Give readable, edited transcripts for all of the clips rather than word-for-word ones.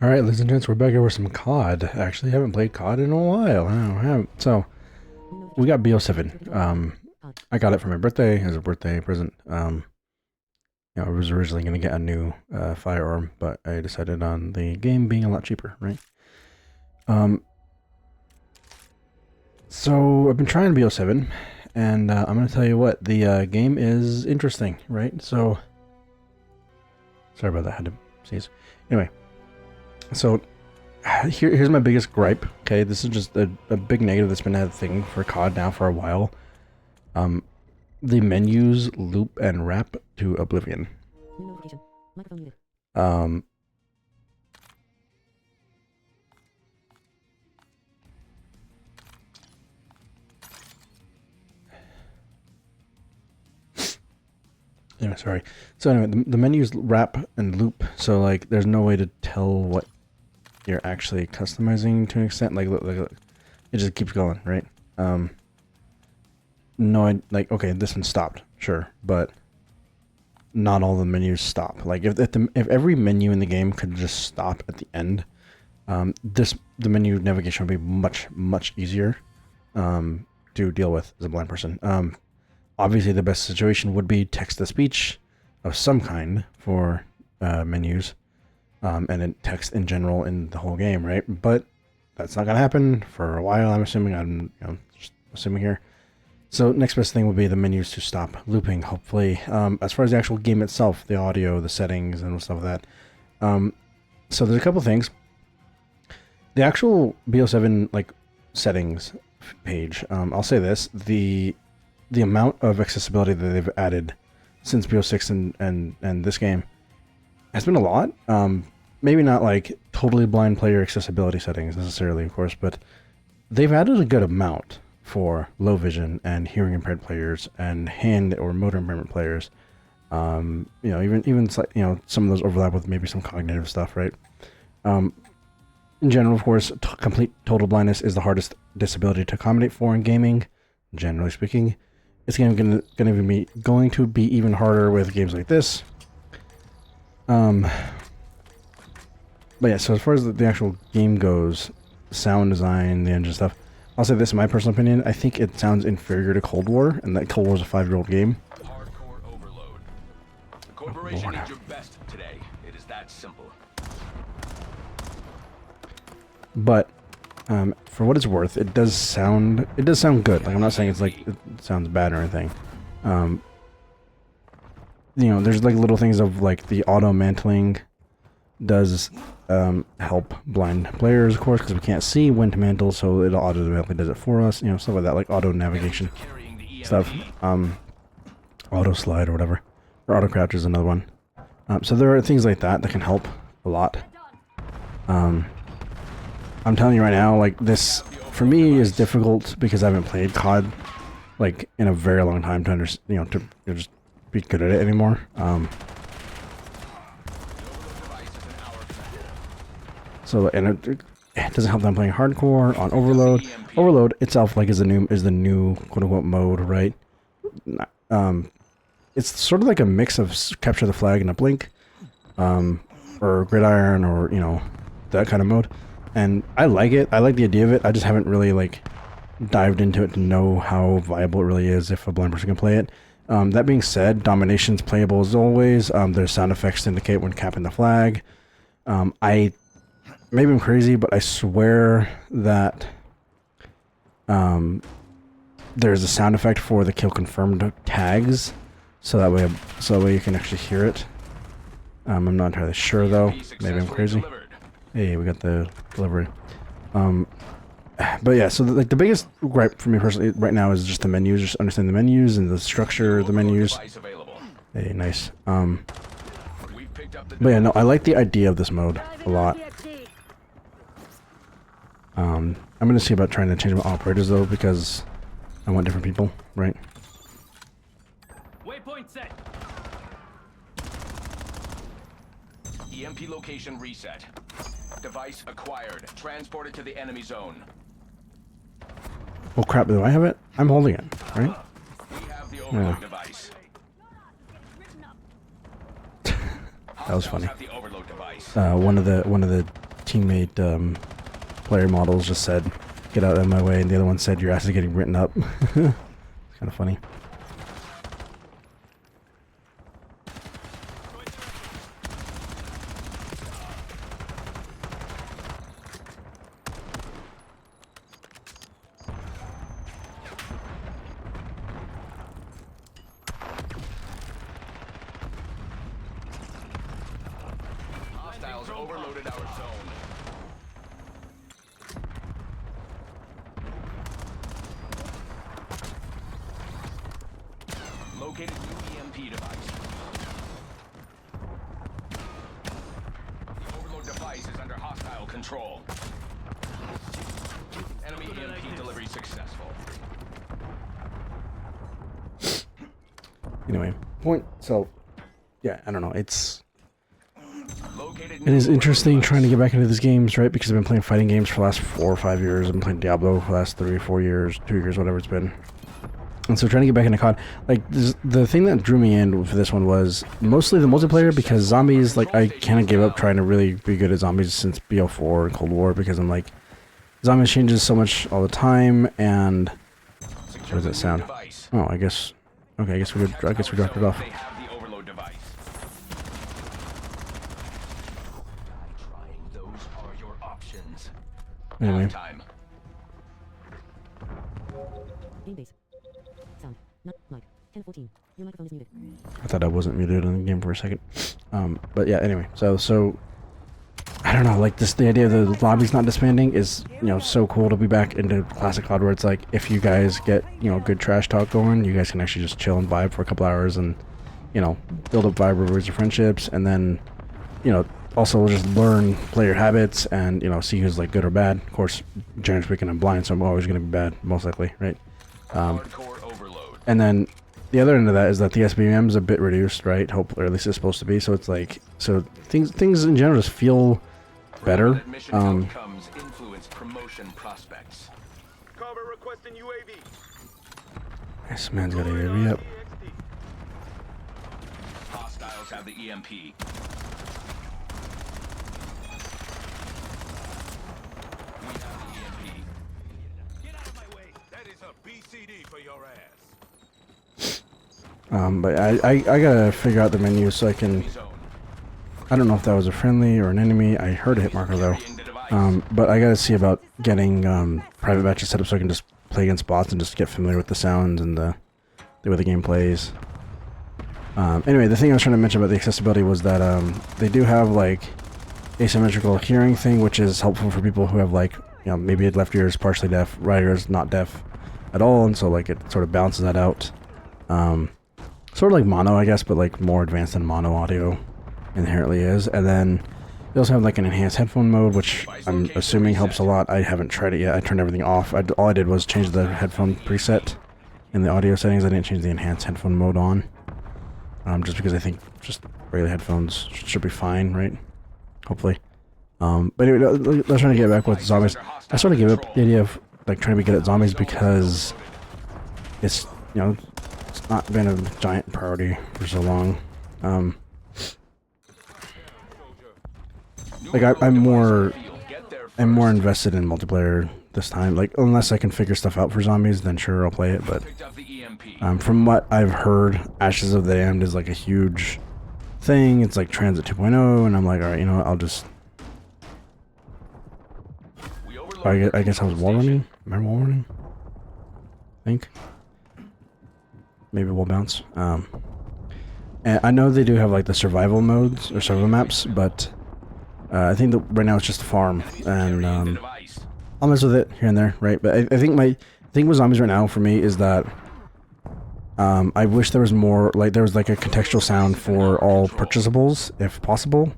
Alright, ladies and gents, we're back here with some COD. Actually, haven't played COD in a while. So, we got BO7. I got it for my birthday as a birthday present. I was originally going to get a new firearm, but I decided on the game being a lot cheaper, right? So, I've been trying BO7, and I'm going to tell you what, the game is interesting, right? So, sorry about that, I had to sneeze. Anyway, so here's my biggest gripe. Okay, this is just a big negative that's been a thing for COD now for a while. The menus loop and wrap to oblivion. Um, anyway, sorry. So anyway, the menus wrap and loop. So like, there's no way to tell what you're actually customizing to an extent. Like it just keeps going, right? No, okay, this one stopped, sure, but not all the menus stop. Like if every menu in the game could just stop at the end, the menu navigation would be much easier to deal with as a blind person. Obviously, the best situation would be text to speech of some kind for menus, and then text in general in the whole game, right? But that's not gonna happen for a while. I'm assuming. Just assuming here. So next best thing would be the menus to stop looping, hopefully. As far as the actual game itself, the audio, the settings, and stuff like that. So there's a couple things. The actual BO7 settings page, I'll say this, the amount of accessibility that they've added since BO6 and this game has been a lot. Maybe not like totally blind player accessibility settings necessarily, of course, but they've added a good amount for low vision and hearing impaired players and hand or motor impairment players. Even some of those overlap with maybe some cognitive stuff, right? In general, of course, complete total blindness is the hardest disability to accommodate for in gaming. Generally speaking, it's going to be even harder with games like this. But yeah, so as far as the actual game goes, sound design, the engine stuff, I'll say this in my personal opinion, I think it sounds inferior to Cold War, and that Cold War is a 5-year-old game. Hardcore overload. The corporation needs your best today. It is that simple. But for what it's worth, it does sound good. Like, I'm not saying it's like it sounds bad or anything. There's like little things of like the auto mantling does help blind players, of course, because we can't see when to mantle, so it automatically does it for us. Stuff like that, like auto navigation stuff, auto slide or whatever, or auto crouch is another one. So there are things like that that can help a lot. I'm telling you right now, like, this for me is difficult because I haven't played COD like in a very long time to understand, to just be good at it anymore. So, and it doesn't help that I'm playing hardcore on Overload. Overload itself, like, is the new quote unquote mode, right? It's sort of like a mix of capture the flag and uplink, or gridiron, or that kind of mode. And I like it. I like the idea of it. I just haven't really like dived into it to know how viable it really is if a blind person can play it. That being said, domination's playable as always. There's sound effects to indicate when capping the flag. Maybe I'm crazy, but I swear that there's a sound effect for the kill confirmed tags, so that way you can actually hear it. I'm not entirely sure though. Maybe I'm crazy. Hey, we got the delivery. But yeah, so the biggest gripe for me personally right now is just the menus, just understand the menus and the structure of the menus. Hey, nice. But yeah, no, I like the idea of this mode a lot. I'm gonna see about trying to change my operators though, because I want different people, right? Waypoint set. EMP location reset. Device acquired. Transported to the enemy zone. Oh crap, do I have it? I'm holding it, right? We have the overload device. That was funny. Have the overload device. One of the teammate player models just said, "Get out of my way," and the other one said, "Your ass is getting written up." It's kind of funny. Hostiles overloaded our zone. Located new EMP device. The overload device is under hostile control. Enemy EMP delivery successful. Anyway, point. So, yeah, I don't know. It It is interesting trying to get back into these games, right? Because I've been playing fighting games for the last 4 or 5 years. I've been playing Diablo for the last 3 or 4 years, 2 years, whatever it's been. And so trying to get back into COD, like, the thing that drew me in for this one was mostly the multiplayer, because zombies, like, I kind of gave up trying to really be good at zombies since BO4 and Cold War, because I'm like, zombies changes so much all the time, and what does that sound? Oh, I guess, okay, I guess we dropped it off. They have the overload device. Trying, those are your options. Anyway. Time. Game base. Sound. Not mic. 1014. Your microphone is muted. I thought I wasn't muted in the game for a second. But yeah, anyway, so I don't know, like the idea of the lobbies not disbanding is, you know, so cool to be back into classic COD, where it's like, if you guys get, you know, good trash talk going, you guys can actually just chill and vibe for a couple hours and, you know, build up vibe rivalries or friendships, and then, you know, also just learn player habits and, you know, see who's like good or bad. Of course, generally speaking, I'm blind, so I'm always going to be bad, most likely, right? Hardcore overload. And then the other end of that is that the SBM is a bit reduced, right? Hopefully, or at least it's supposed to be. So it's like, so things in general just feel better. Mission outcomes influence promotion prospects. Cover requesting UAV. This man's got a UAV up. Hostiles have the EMP. We have the EMP. Get out of my way. That is a BCD for your ass. But I gotta figure out the menu so I can. Zone. I don't know if that was a friendly or an enemy. I heard a hit marker though. Securing the device. But I gotta see about getting private matches set up so I can just play against bots and just get familiar with the sounds and the way the game plays. Anyway, the thing I was trying to mention about the accessibility was that they do have like asymmetrical hearing thing, which is helpful for people who have like, you know, maybe left ear is partially deaf, right ear is not deaf at all, and so like it sort of balances that out. Sort of like mono, I guess, but like more advanced than mono audio inherently is. And then they also have like an enhanced headphone mode, which I'm assuming helps a lot. I haven't tried it yet. I turned everything off. All I did was change the headphone preset in the audio settings. I didn't change the enhanced headphone mode on, just because I think just regular headphones should be fine, right? Hopefully. But anyway, let's try to get back with zombies. I sort of gave up the idea of like trying to be good at zombies because it's, you know, it's not been a giant priority for so long. Like I'm more invested in multiplayer this time. Like, unless I can figure stuff out for zombies, then sure, I'll play it. But from what I've heard, Ashes of the Damned is like a huge thing. It's like Transit 2.0, and I'm like, all right, you know what, I'll just. I guess I was wall running. Remember wall running? I think. Maybe wall bounce. And I know they do have like the survival modes or survival maps, but I think that right now it's just a farm, and I'll mess with it here and there, right? But I think my thing with zombies right now for me is that I wish there was more, like there was like a contextual sound for all purchasables, if possible.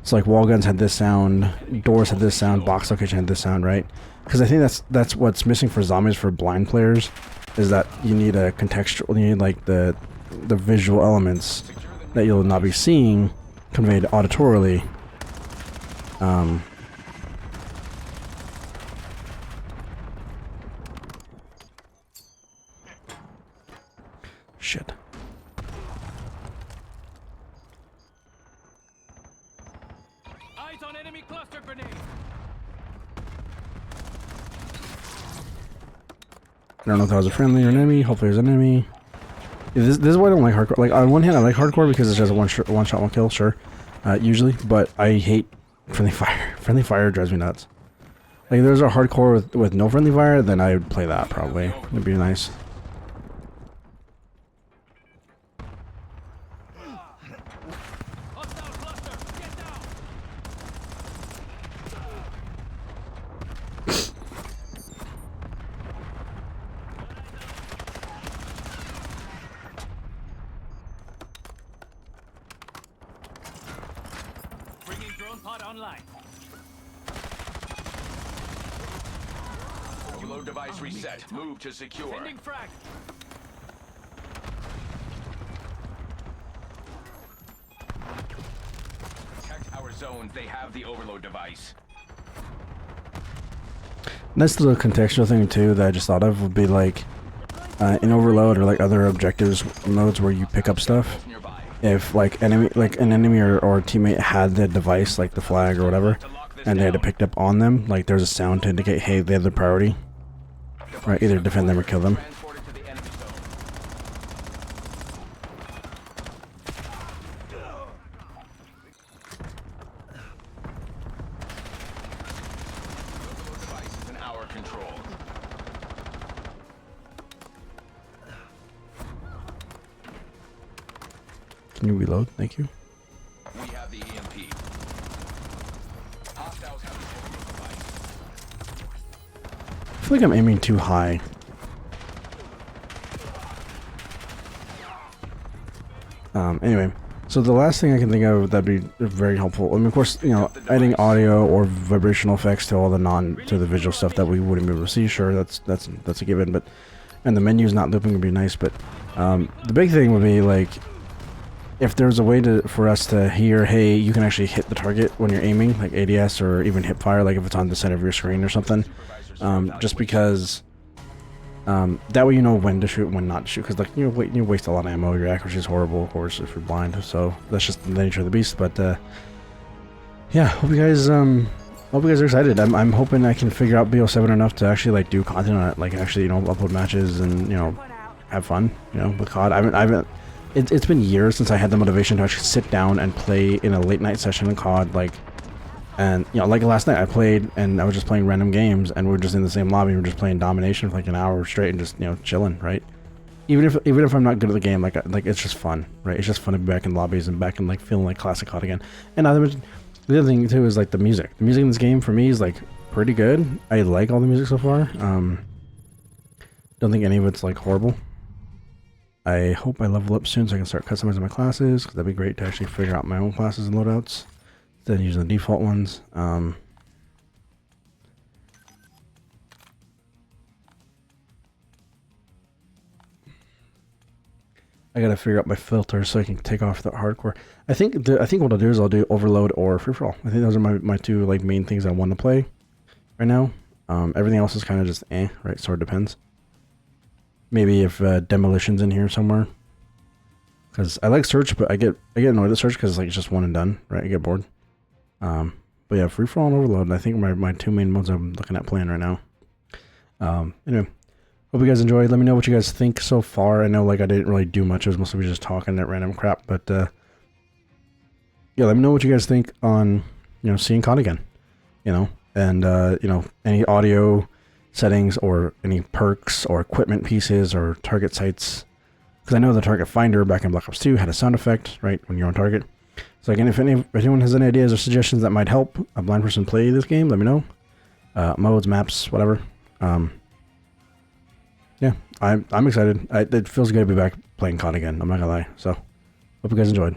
So like wall guns had this sound, doors had this sound, box location had this sound, right? Because I think that's what's missing for zombies for blind players, is that you need a contextual, you need like the visual elements that you'll not be seeing conveyed auditorily. Shit. Eyes on enemy cluster grenade. I don't know if that was a friendly or an enemy. Hopefully there's an enemy. Yeah, this is why I don't like hardcore. Like, on one hand, I like hardcore because it's just a one shot, one kill, sure. Usually, but I hate friendly fire. Friendly fire drives me nuts. Like, if there's a hardcore with no friendly fire, then I would play that, probably. It'd be nice. Hostile cluster. Get down. Bringing drone pod online. Overload device reset. Move to secure. Sending frag. Protect our zones. They have the overload device. Nice little contextual thing too that I just thought of would be like in Overload or like other objectives modes where you pick up stuff. Nearby. If like an enemy or a teammate had the device, like the flag or whatever, and they had to pick it up on them, like there's a sound to indicate, hey, they have the priority. Right, either defend them or kill them. Transported to the enemy zone. Overload device is in our control. Can you reload? Thank you. We have the EMP. Hostiles have the overload device. I feel like I'm aiming too high. Anyway, so the last thing I can think of that'd be very helpful. I mean, of course, you know, adding audio or vibrational effects to all the the visual stuff that we wouldn't be able to see. Sure, that's a given. But and the menus not looping would be nice. But the big thing would be like if there's a way for us to hear, hey, you can actually hit the target when you're aiming, like ADS or even hip fire, like if it's on the center of your screen or something. Just because that way you know when to shoot and when not to shoot, because like you waste a lot of ammo, your accuracy is horrible, of course, if you're blind, so that's just the nature of the beast. But yeah, hope you guys are excited. I'm hoping I can figure out BO7 enough to actually like do content on it, like actually, you know, upload matches and, you know, have fun, you know, with COD. I haven't it's been years since I had the motivation to actually sit down and play in a late night session in COD, like. And, you know, like last night I played and I was just playing random games and we were just in the same lobby and we were just playing domination for like an hour straight and just, you know, chilling, right? Even if I'm not good at the game, like it's just fun, right? It's just fun to be back in lobbies and back and like feeling like classic COD again. And the other thing too is like the music. The music in this game for me is like pretty good. I like all the music so far. Don't think any of it's like horrible. I hope I level up soon so I can start customizing my classes, because that'd be great to actually figure out my own classes and loadouts. Than using the default ones. I gotta figure out my filters so I can take off the hardcore. I think what I'll do is I'll do overload or free for all. I think those are my two like main things I want to play right now. Everything else is kind of just right? So it depends. Maybe if demolition's in here somewhere, because I like search, but I get annoyed at search because like it's just one and done, right? I get bored. But yeah, free for all and overload. I think my two main modes I'm looking at playing right now. Anyway, hope you guys enjoyed. Let me know what you guys think so far. I know like I didn't really do much. It was mostly just talking at random crap. But yeah, let me know what you guys think on, you know, seeing COD again. You know, and you know, any audio settings or any perks or equipment pieces or target sites. Because I know the target finder back in Black Ops 2 had a sound effect, right, when you're on target. So again, if anyone has any ideas or suggestions that might help a blind person play this game, let me know. Modes, maps, whatever. Yeah, I'm excited. It feels good to be back playing COD again. I'm not gonna lie. So, hope you guys enjoyed.